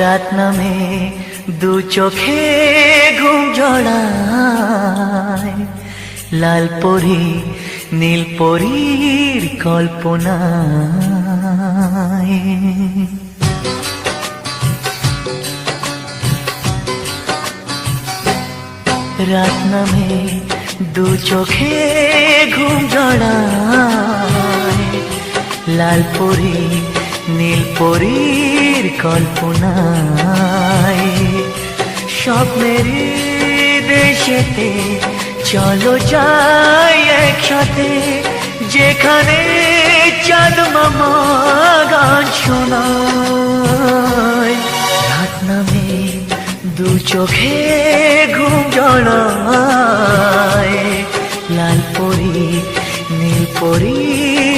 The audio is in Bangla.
রাত নামে দু চোখে ঘুম জড়ায়, লাল পরি নীল পরীর কল্পনায়। রাত নামে দু চোখে ঘুম জড়ায়, লাল পরি নীল পরীর কল্পনায়। স্বপ্নের দেশেতে চলো যাই একসাথে, যেখানে চাঁদ মামা গান শোনায়। রাত নামে দু চোখে ঘুম জড়ায়, লাল পরি নীল পরীর